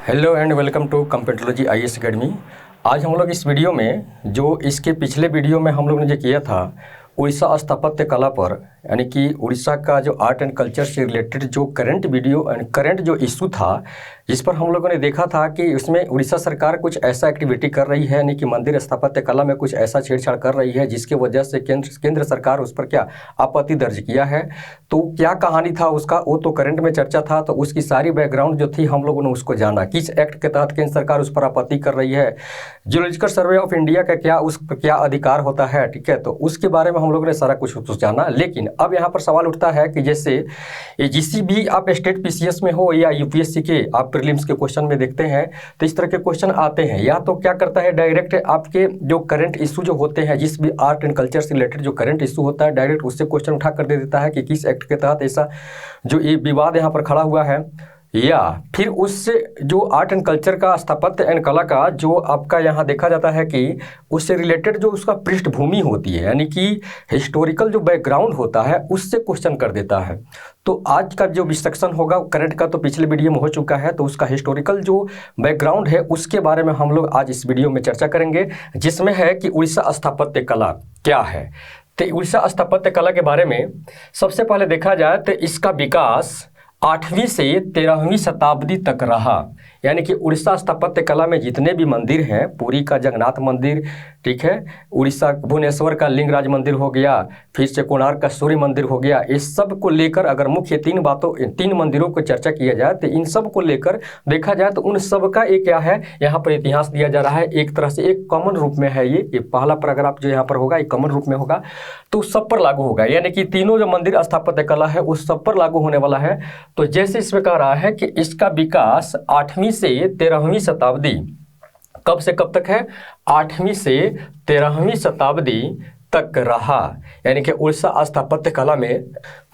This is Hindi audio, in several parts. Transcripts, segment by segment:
Hello and welcome to computerology IAS academy. आज हम लोग इस वीडियो में जो इसके पिछले वीडियो में हम लोग ने जो किया था उड़ीसा स्थापत्य कला पर, यानी कि उड़ीसा का जो आर्ट एंड कल्चर से रिलेटेड जो करंट वीडियो एंड करंट जो इशू था, जिस पर हम लोगों ने देखा था कि उसमें उड़ीसा सरकार कुछ ऐसा एक्टिविटी कर रही है, यानी कि मंदिर स्थापत्य कला में कुछ ऐसा छेड़छाड़ कर रही है जिसके वजह से केंद्र सरकार उस पर क्या आपत्ति दर्ज किया है। तो क्या कहानी था उसका, वो तो करंट में चर्चा था, तो उसकी सारी बैकग्राउंड जो थी हम लोगों ने उसको जाना, किस एक्ट के तहत केंद्र सरकार उस पर आपत्ति कर रही है, जियोलॉजिकल सर्वे ऑफ इंडिया का उस पर क्या अधिकार होता है, ठीक है। तो उसके बारे में हम लोगों ने सारा कुछ जाना। लेकिन अब यहाँ पर सवाल उठता है कि जैसे जिस भी आप स्टेट पीसीएस में हो या यूपीएससी के आप प्रीलिम्स के क्वेश्चन में देखते हैं तो इस तरह के क्वेश्चन आते हैं, या तो क्या करता है डायरेक्ट आपके जो करंट इशू जो होते हैं, जिस भी आर्ट एंड कल्चर से रिलेटेड जो करंट इशू होता है, डायरेक्ट उससे क्वेश्चन उठा कर दे देता है कि किस एक्ट के तहत ऐसा जो ये विवाद यहाँ पर खड़ा हुआ है, या फिर उससे जो आर्ट एंड कल्चर का स्थापत्य एंड कला का जो आपका यहाँ देखा जाता है कि उससे रिलेटेड जो उसका पृष्ठभूमि होती है, यानी कि हिस्टोरिकल जो बैकग्राउंड होता है उससे क्वेश्चन कर देता है। तो आज का जो डिस्कशन होगा करंट का तो पिछले वीडियो में हो चुका है, तो उसका हिस्टोरिकल जो बैकग्राउंड है उसके बारे में हम लोग आज इस वीडियो में चर्चा करेंगे, जिसमें है कि उड़ीसा स्थापत्य कला क्या है। तो उड़ीसा स्थापत्य कला के बारे में सबसे पहले देखा जाए तो इसका विकास 8वीं से 13वीं शताब्दी तक रहा, यानी कि उड़ीसा स्थापत्य कला में जितने भी मंदिर हैं, पुरी का जगन्नाथ मंदिर, ठीक है, उड़ीसा भुवनेश्वर का लिंगराज मंदिर हो गया, फिर से कोणार्क का सूर्य मंदिर हो गया, इस सब को लेकर अगर मुख्य तीन मंदिरों को चर्चा किया जाए तो इन सब को लेकर देखा जाए तो उन सब का एक क्या है यहाँ पर इतिहास दिया जा रहा है। एक तरह से एक कॉमन रूप में है, ये पहला पैराग्राफ जो यहाँ पर होगा एक कॉमन रूप में होगा, तो सब पर लागू होगा, यानी कि तीनों जो मंदिर स्थापत्य कला है उस सब पर लागू होने वाला है। तो जैसे इसमें कह रहा है कि इसका विकास 8वीं से 13वीं शताब्दी, कब से कब तक है, 8वीं से 13वीं शताब्दी तक रहा, यानी कि उड़ीसा स्थापत्य कला में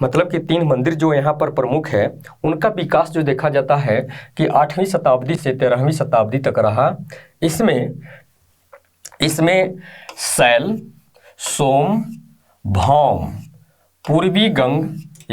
मतलब कि 3 मंदिर जो यहाँ पर प्रमुख है उनका विकास जो देखा जाता है कि 8वीं शताब्दी से 13वीं शताब्दी तक रहा। इसमें शैल, सोम, भौम, पूर्वी गंग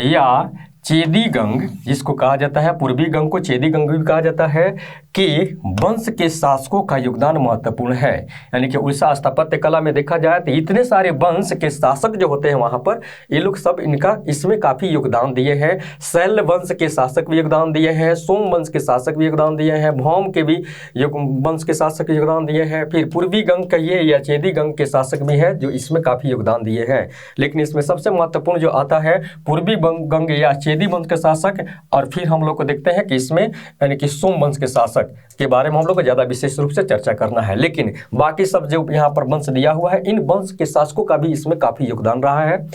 या चेदी गंग, जिसको कहा जाता है पूर्वी गंग को चेदी गंग भी कहा जाता है, कि वंश के शासकों का योगदान महत्वपूर्ण है। यानी कि उड़ीसा स्थापत्य कला में देखा जाए तो इतने सारे वंश के शासक जो होते हैं वहाँ पर, ये लोग सब इनका इसमें काफ़ी योगदान दिए हैं। शैल वंश के शासक भी योगदान दिए हैं, सोम वंश के शासक भी योगदान दिए हैं, भौम के भी वंश के शासक योगदान दिए हैं, फिर पूर्वी गंग कहिए या चेदी गंग के शासक भी हैं जो इसमें काफ़ी योगदान दिए हैं। लेकिन इसमें सबसे महत्वपूर्ण जो आता है पूर्वी गंग या चेदी वंश के शासक, और फिर हम लोग को देखते हैं कि इसमें यानी कि सोम वंश के शासक के बारे में हम लोग को ज़्यादा विशेष रूप से चर्चा करना है। लेकिन बाकी सब जो यहाँ पर वंश दिया हुआ है, इन वंश के शासकों का भी इसमें काफ़ी योगदान रहा है।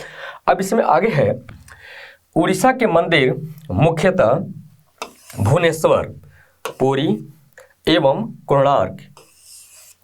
अब इसमें आगे है उड़ीसा के मंदिर मुख्यतः भुवनेश्वर, पुरी एवं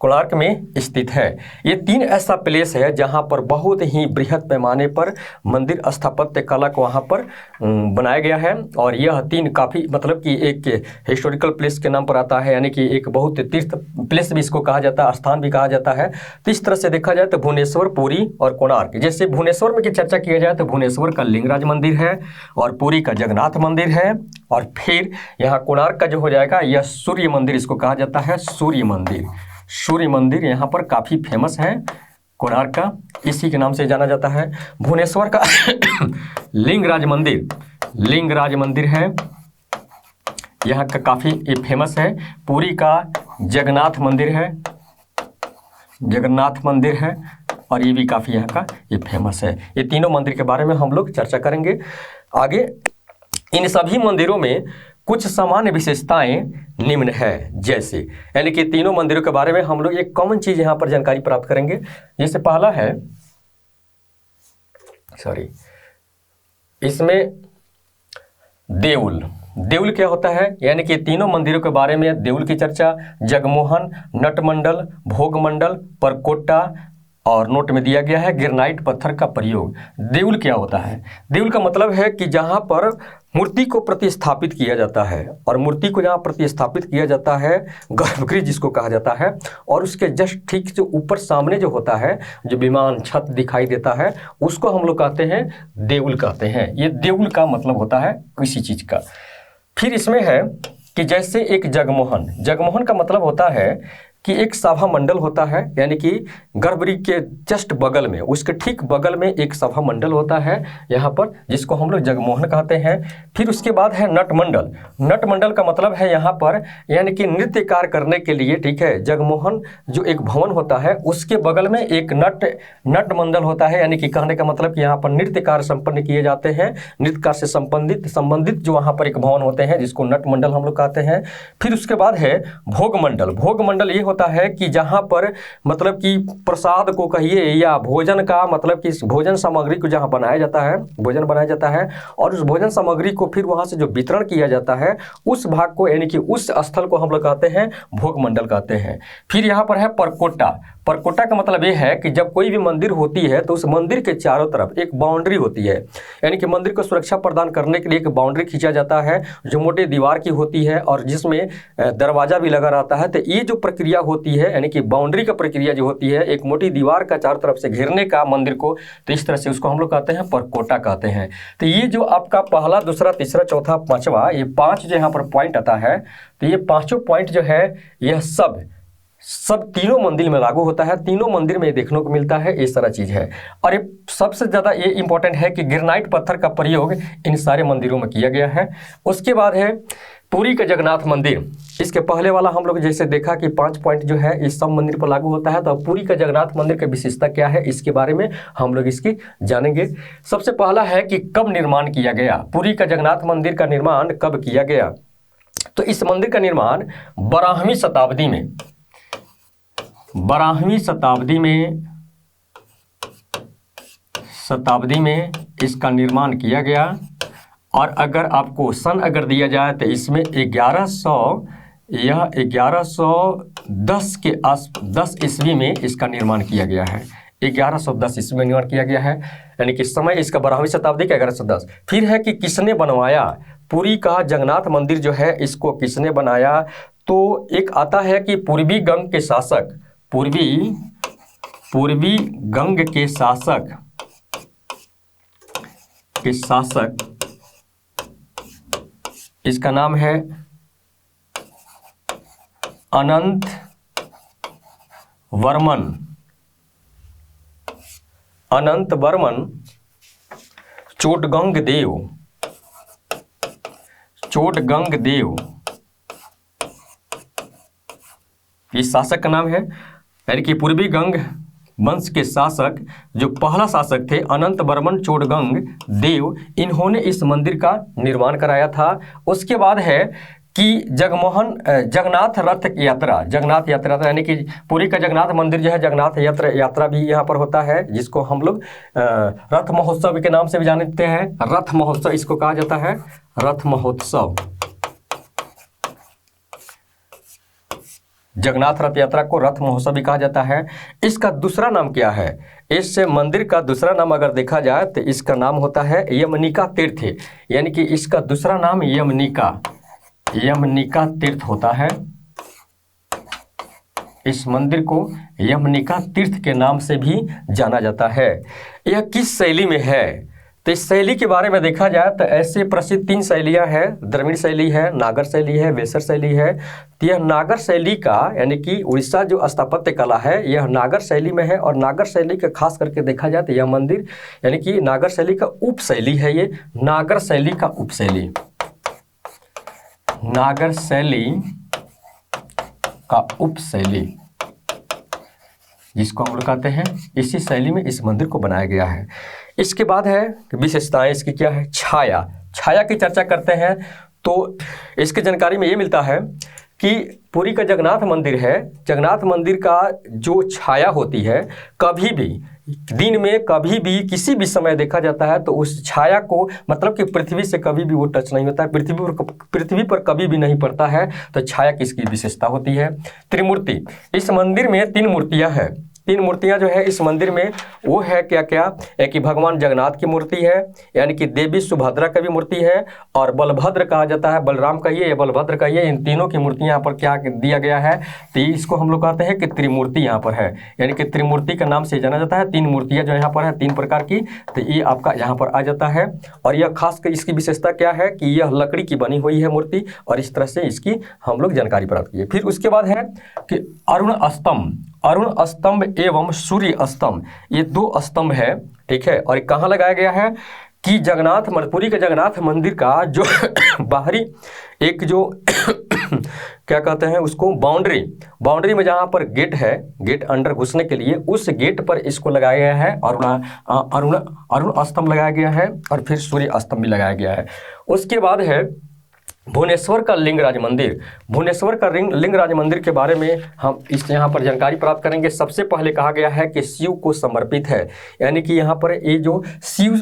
कोणार्क में स्थित है। ये 3 ऐसा प्लेस है जहाँ पर बहुत ही बृहद पैमाने पर मंदिर स्थापत्य कला को वहाँ पर बनाया गया है, और यह 3 काफ़ी मतलब कि एक हिस्टोरिकल प्लेस के नाम पर आता है, यानी कि एक बहुत तीर्थ प्लेस भी इसको कहा जाता है, स्थान भी कहा जाता है। तो इस तरह से देखा जाए तो भुवनेश्वर, पुरी और कोणार्क, जैसे भुवनेश्वर में की चर्चा किया जाए तो भुवनेश्वर का लिंगराज मंदिर है और पुरी का जगन्नाथ मंदिर है, और फिर यहाँ कोणार्क का जो हो जाएगा यह सूर्य मंदिर, इसको कहा जाता है सूर्य मंदिर यहाँ पर काफ़ी फेमस है, कोणार्क का इसी के नाम से जाना जाता है। भुवनेश्वर का लिंगराज मंदिर है, यहाँ का काफ़ी फेमस है। पुरी का जगन्नाथ मंदिर है और ये भी काफ़ी यहाँ का ये फेमस है। ये तीनों मंदिर के बारे में हम लोग चर्चा करेंगे आगे। इन सभी मंदिरों में कुछ सामान्य विशेषताएं निम्न है, जैसे यानी कि तीनों मंदिरों के बारे में हम लोग एक कॉमन चीज यहाँ पर जानकारी प्राप्त करेंगे। जैसे पहला है इसमें देउल क्या होता है, यानी कि तीनों मंदिरों के बारे में देउल की चर्चा, जगमोहन, नटमंडल, भोगमंडल, परकोटा, और नोट में दिया गया है ग्रेनाइट पत्थर का प्रयोग। देउल क्या होता है, देउल का मतलब है कि जहाँ पर मूर्ति को प्रतिस्थापित किया जाता है, और मूर्ति को जहाँ प्रतिस्थापित किया जाता है गर्भगृह जिसको कहा जाता है, और उसके जस्ट ठीक जो ऊपर सामने जो होता है जो विमान छत दिखाई देता है उसको हम लोग कहते हैं देउल कहते हैं। ये देउल का मतलब होता है किसी चीज़ का। फिर इसमें है कि जैसे एक जगमोहन, जगमोहन का मतलब होता है कि एक सभा मंडल होता है, यानी कि गर्भगृह के जस्ट बगल में, उसके ठीक बगल में एक सभा मंडल होता है यहाँ पर, जिसको हम लोग जगमोहन कहते हैं। फिर उसके बाद है नटमंडल। नटमंडल का मतलब है यहाँ पर यानी कि नृत्य कार्य करने के लिए, ठीक है। जगमोहन जो एक भवन होता है उसके बगल में एक नटमंडल होता है, यानी कि कहने का मतलब कि यहाँ पर नृत्य कार्य संपन्न किए जाते हैं, नृत्य कार्य से संबंधित जो वहाँ पर एक भवन होते हैं जिसको नटमंडल हम लोग कहते हैं। फिर उसके बाद है भोगमंडल। भोगमंडल ये होता है कि जहाँ पर मतलब कि प्रसाद को कहिए या भोजन का, मतलब कि भोजन सामग्री को जहाँ बनाया जाता है, भोजन बनाया जाता है और उस भोजन सामग्री को फिर वहाँ से जो वितरण किया जाता है उस भाग को, यानी कि उस स्थल को हम लोग कहते हैं भोगमंडल कहते हैं। फिर यहाँ पर है परकोटा। परकोटा का मतलब ये है कि जब कोई भी मंदिर होती है तो उस मंदिर के चारों तरफ एक बाउंड्री होती है, यानी कि मंदिर को सुरक्षा प्रदान करने के लिए एक बाउंड्री खींचा जाता है जो मोटे दीवार की होती है और जिसमें दरवाजा भी लगा रहता है। तो ये जो प्रक्रिया होती है, यानी कि बाउंड्री का प्रक्रिया जो होती है, एक मोटी दीवार का चारों तरफ से घेरने का मंदिर को, तो इस तरह से उसको हम लोग कहते हैं परकोटा कहते हैं। तो ये जो आपका पहला, दूसरा, तीसरा, चौथा, पांचवा, ये 5 जो यहाँ पर पॉइंट आता है, तो ये 5 पॉइंट जो है यह सब तीनों मंदिर में लागू होता है। तीनों मंदिर में ये देखने को मिलता है, ये सारा चीज़ है। और ये सबसे ज़्यादा ये इंपॉर्टेंट है कि ग्रेनाइट पत्थर का प्रयोग इन सारे मंदिरों में किया गया है। उसके बाद है पुरी का जगन्नाथ मंदिर। इसके पहले वाला हम लोग जैसे देखा कि 5 पॉइंट जो है इस सब मंदिर पर लागू होता है, तो पुरी का जगन्नाथ मंदिर की विशेषता क्या है इसके बारे में हम लोग इसकी जानेंगे। सबसे पहला है कि कब निर्माण किया गया। पुरी का जगन्नाथ मंदिर का निर्माण कब किया गया? तो इस मंदिर का निर्माण 12वीं शताब्दी में इसका निर्माण किया गया। और अगर आपको सन अगर दिया जाए तो इसमें 1110 के 10 ईस्वी में इसका निर्माण किया गया है। 1110 ईस्वी में निर्माण किया गया है, यानी कि समय इसका 12वीं शताब्दी का 1110। फिर है कि किसने बनवाया पुरी का जगन्नाथ मंदिर जो है, इसको किसने बनाया? तो एक आता है कि पूर्वी गंग के शासक, पूर्वी गंग के शासक इसका नाम है अनंत वर्मन चोटगंग देव इस शासक का नाम है। यानी कि पूर्वी गंग वंश के शासक जो पहला शासक थे अनंत वर्मन चोटगंग देव, इन्होंने इस मंदिर का निर्माण कराया था। उसके बाद है कि जगन्नाथ रथ यात्रा यानी कि पुरी का जगन्नाथ मंदिर जो है, जगन्नाथ यात्रा भी यहाँ पर होता है, जिसको हम लोग रथ महोत्सव के नाम से भी जानते हैं। रथ महोत्सव इसको कहा जाता है, रथ महोत्सव। जगन्नाथ रथ यात्रा को रथ महोत्सव भी कहा जाता है। इसका दूसरा नाम क्या है? इस मंदिर का दूसरा नाम अगर देखा जाए तो इसका नाम होता है यमनिका तीर्थ, यानी कि इसका दूसरा नाम यमनिका तीर्थ होता है। इस मंदिर को यमनिका तीर्थ के नाम से भी जाना जाता है। यह किस शैली में है? तो इस शैली के बारे में देखा जाए तो ऐसे प्रसिद्ध 3 शैलियाँ हैं, द्रविड़ शैली है, नागर शैली है, वेसर शैली है। तो यह नागर शैली का, यानी कि उड़ीसा जो स्थापत्य कला है यह नागर शैली में है। और नागर शैली का खास करके देखा जाए तो यह मंदिर यानी कि नागर शैली का उपशैली है। ये नागर शैली का उपशैली, नागर शैली का उपशैली जिसको हम लोग कहते हैं, इसी शैली में इस मंदिर को बनाया गया है। इसके बाद है विशेषताएं इसकी क्या है? छाया की चर्चा करते हैं तो इसकी जानकारी में ये मिलता है कि पुरी का जगन्नाथ मंदिर है, जगन्नाथ मंदिर का जो छाया होती है, कभी भी दिन में कभी भी किसी भी समय देखा जाता है तो उस छाया को, मतलब कि पृथ्वी से कभी भी वो टच नहीं होता है, पृथ्वी पर कभी भी नहीं पड़ता है। तो छाया किसकी विशेषता होती है? त्रिमूर्ति। इस मंदिर में 3 मूर्तियां हैं। तीन मूर्तियां जो है इस मंदिर में, वो है क्या क्या, एक कि भगवान जगन्नाथ की मूर्ति है, यानी कि देवी सुभद्रा का भी मूर्ति है, और बलभद्र कहा जाता है, बलराम कहिए या बलभद्र कहिए, इन तीनों की मूर्तियां यहाँ पर क्या दिया गया है, तो इसको हम लोग कहते हैं कि त्रिमूर्ति यहाँ पर है, यानी कि त्रिमूर्ति का नाम से जाना जाता है। तीन मूर्तियां जो यहाँ पर है, तीन प्रकार की, तो ये आपका यहाँ पर आ जाता है। और यह खास कर इसकी विशेषता क्या है कि यह लकड़ी की बनी हुई है मूर्ति, और इस तरह से इसकी हम लोग जानकारी प्राप्त की। फिर उसके बाद है कि अरुण स्तंभ एवं सूर्य स्तंभ, ये दो स्तंभ है, ठीक है। और कहाँ लगाया गया है कि जगन्नाथ पुरी के जगन्नाथ मंदिर का जो बाहरी एक जो क्या कहते हैं उसको, बाउंड्री में जहाँ पर गेट है, गेट अंदर घुसने के लिए, उस गेट पर इसको लगाया गया है, अरुण स्तंभ लगाया गया है, और फिर सूर्य स्तंभ भी लगाया गया है। उसके बाद है भुवनेश्वर का लिंगराज मंदिर। भुवनेश्वर का लिंगराज मंदिर के बारे में हम इस यहाँ पर जानकारी प्राप्त करेंगे। सबसे पहले कहा गया है कि शिव को समर्पित है, यानी कि यहाँ पर ये जो शिव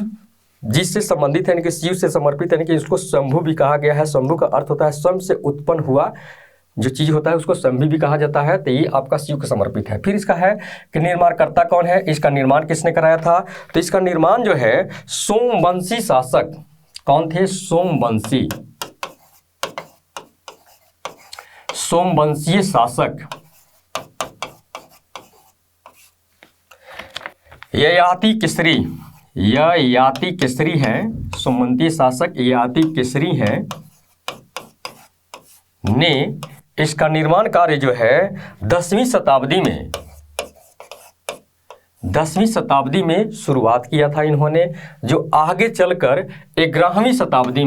जिससे संबंधित है, यानी कि शिव से समर्पित, यानी कि इसको शंभु भी कहा गया है। शंभु का अर्थ होता है स्वयं से उत्पन्न हुआ जो चीज़ होता है उसको शंभु भी कहा जाता है, तो ये आपका शिव को समर्पित है। फिर इसका है कि निर्माणकर्ता कौन है, इसका निर्माण किसने कराया था, तो इसका निर्माण जो है सोमवंशी शासक, कौन थे, सोमवंशीय शासक ययाति केसरी हैं, सोमवंशीय शासक ययाति केसरी हैं ने इसका निर्माण कार्य जो है 10वीं शताब्दी में शुरुआत किया था इन्होंने, जो आगे चलकर 11वीं शताब्दी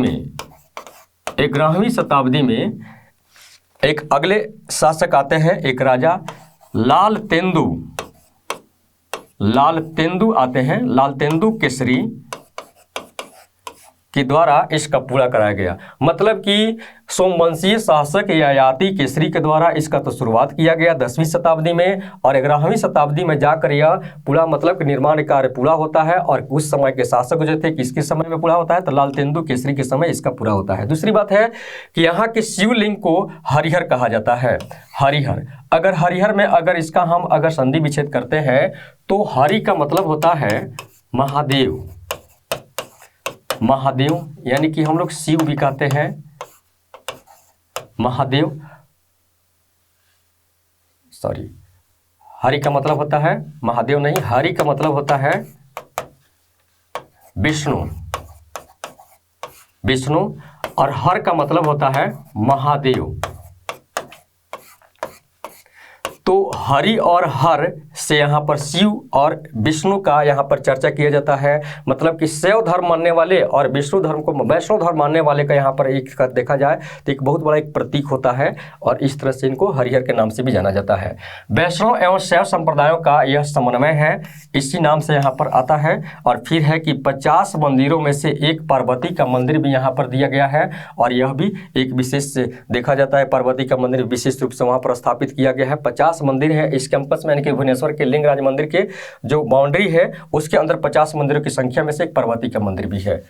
में एक अगले शासक आते हैं, एक राजा लाल तेंदु आते हैं, लाल तेंदु केसरी के द्वारा इसका पूरा कराया गया। मतलब कि सोमवंशीय शासक ययाति केसरी के द्वारा इसका तो शुरुआत किया गया 10वीं शताब्दी में, और 11वीं शताब्दी में जाकर यह पूरा मतलब निर्माण कार्य पूरा होता है। और उस समय के शासक जो थे किसके समय में पूरा होता है, तो लाल तेंदु केसरी के समय इसका पूरा होता है। दूसरी बात है कि यहाँ के शिवलिंग को हरिहर कहा जाता है। हरिहर में अगर इसका हम अगर संधि विच्छेद करते हैं तो हरि का मतलब होता है महादेव, यानी कि हम लोग शिव भी कहते हैं महादेव, हरि का मतलब होता है महादेव नहीं, हरि का मतलब होता है विष्णु, और हर का मतलब होता है महादेव। तो हरि और हर से यहाँ पर शिव और विष्णु का यहाँ पर चर्चा किया जाता है। मतलब कि शैव धर्म मानने वाले और वैष्णव धर्म मानने वाले का यहाँ पर एक देखा जाए तो एक बहुत बड़ा एक प्रतीक होता है, और इस तरह से इनको हरिहर के नाम से भी जाना जाता है। वैष्णव एवं शैव संप्रदायों का यह समन्वय है, इसी नाम से यहाँ पर आता है। और फिर है कि 50 मंदिरों में से एक पार्वती का मंदिर भी यहाँ पर दिया गया है, और यह भी एक विशेष से देखा जाता है। पार्वती का मंदिर विशेष रूप से वहाँ पर स्थापित किया गया है। 50 मंदिर है इस कैंपस में, यानी कि भुवनेश्वर के लिंगराज मंदिर के जो बाउंड्री है उसके अंदर 50 मंदिरों की संख्या में से एक पार्वती का मंदिर भी है।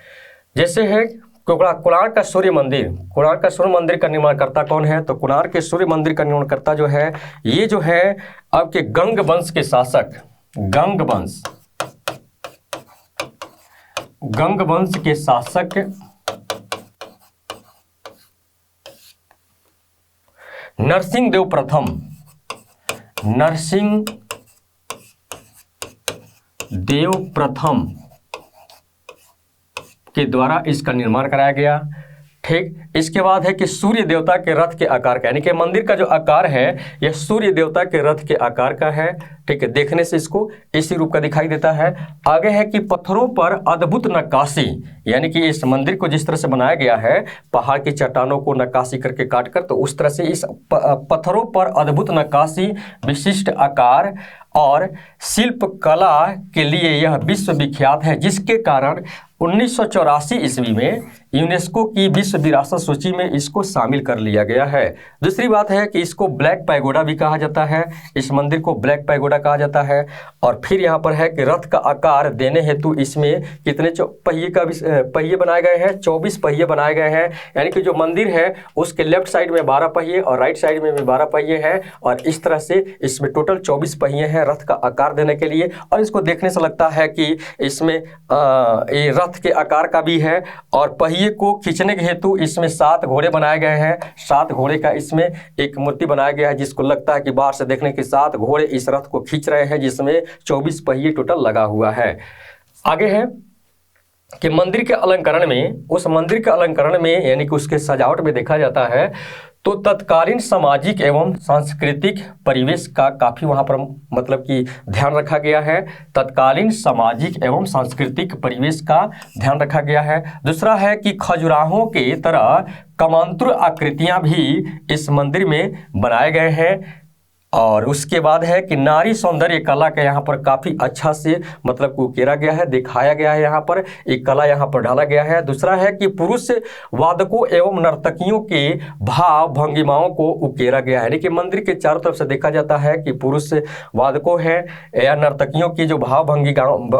जैसे है कोणार्क का सूर्य मंदिर का निर्माणकर्ता कौन है, तो कोणार्क के सूर्य मंदिर का निर्माणकर्ता जो है ये जो है आपके गंग वंश के शासक, गंग वंश के शासक नरसिंह देव प्रथम के द्वारा इसका निर्माण कराया गया। ठीक, इसके बाद है कि सूर्य देवता के रथ के आकार का, यानी कि मंदिर का जो आकार है यह सूर्य देवता के रथ के आकार का है। ठीक है, देखने से इसको इसी रूप का दिखाई देता है। आगे है कि पत्थरों पर अद्भुत नक्काशी, यानी कि इस मंदिर को जिस तरह से बनाया गया है पहाड़ की चट्टानों को नक्काशी करके काट कर, तो उस तरह से इस पत्थरों पर अद्भुत नक्काशी, विशिष्ट आकार और शिल्प कला के लिए यह विश्व विख्यात है, जिसके कारण 1984 ईस्वी में यूनेस्को की विश्व विरासत सूची में इसको शामिल कर लिया गया है। दूसरी बात है कि इसको ब्लैक पैगोडा भी कहा जाता है, इस मंदिर को ब्लैक पैगोडा कहा जाता है। और फिर यहाँ पर है कि रथ का आकार देने हेतु इसमें कितने पहिए बनाए गए हैं, 24 पहिए बनाए गए हैं। यानी कि जो मंदिर है उसके लेफ्ट साइड में 12 पहिए और राइट साइड में भी 12 पहिए हैं, और इस तरह से इसमें टोटल 24 पहिए हैं रथ का आकार देने के लिए। और इसको देखने से लगता है कि इसमें ये रथ के आकार का भी है, और पहिए को खींचने के हेतु इसमें 7 घोड़े बनाए गए हैं। 7 घोड़े का इसमें एक मूर्ति बनाया गया है, जिसको लगता है कि बाहर से देखने के 7 घोड़े इस रथ को खींच रहे हैं, जिसमें 24 पहिए टोटल लगा हुआ है। आगे है कि मंदिर के अलंकरण में, उस मंदिर के अलंकरण में यानी कि उसके सजावट में देखा जाता है तो तत्कालीन सामाजिक एवं सांस्कृतिक परिवेश का काफ़ी वहाँ पर मतलब कि ध्यान रखा गया है। तत्कालीन सामाजिक एवं सांस्कृतिक परिवेश का ध्यान रखा गया है। दूसरा है कि खजुराहों के तरह कमांतुर आकृतियाँ भी इस मंदिर में बनाए गए हैं। और उसके बाद है कि नारी सौंदर्य कला का यहाँ पर काफ़ी अच्छा से मतलब को उकेरा गया है, दिखाया गया है, यहाँ पर एक कला यहाँ पर ढाला गया है। दूसरा है कि पुरुष वादकों एवं नर्तकियों के भाव भंगिमाओं को उकेरा गया है। यानी कि मंदिर के चारों तरफ से देखा जाता है कि पुरुष वादकों हैं या नर्तकियों की जो भाव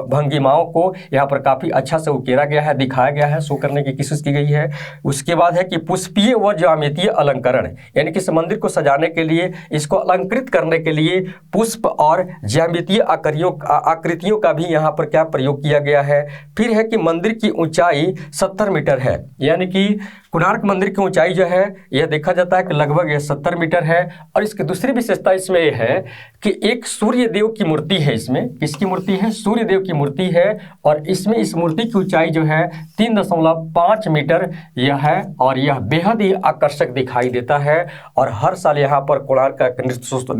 भंगिमाओं को यहाँ पर काफ़ी अच्छा से उकेरा गया है, दिखाया गया है, शो करने की कोशिश की गई है। उसके बाद है कि पुष्पीय व ज्यामितीय अलंकरण, यानी कि इस मंदिर को सजाने के लिए, इसको अलंकृत करने के लिए पुष्प और ज्यामितीय आकृतियों का भी यहाँ पर क्या प्रयोग किया गया है। फिर है कि मंदिर की ऊंचाई 70 मीटर है, यानी कि कोणार्क मंदिर की ऊंचाई जो है यह देखा जाता है कि लगभग यह 70 मीटर है। और इसकी दूसरी विशेषता इसमें यह है कि एक सूर्य देव की मूर्ति है। इसमें किसकी मूर्ति है? सूर्य देव की मूर्ति है। और इसमें इस मूर्ति की ऊंचाई जो है 3.5 मीटर यह है, और यह बेहद ही आकर्षक दिखाई देता है। और हर साल यहाँ पर कोणार्क का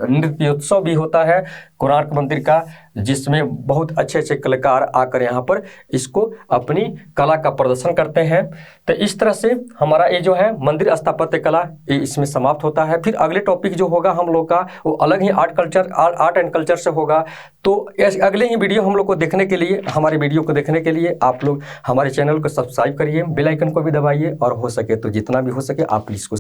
नृत्योत्सव भी होता है कोणार्क मंदिर का, जिसमें बहुत अच्छे अच्छे कलाकार आकर यहाँ पर इसको अपनी कला का प्रदर्शन करते हैं। तो इस तरह से हमारा ये जो है मंदिर स्थापत्य कला ये इसमें समाप्त होता है। फिर अगले टॉपिक जो होगा हम लोग का वो अलग ही आर्ट एंड कल्चर से होगा। तो अगले ही वीडियो हम लोग को देखने के लिए, हमारे वीडियो को देखने के लिए आप लोग हमारे चैनल को सब्सक्राइब करिए, बेल आइकन को भी दबाइए, और हो सके तो जितना भी हो सके आप प्लीज़ को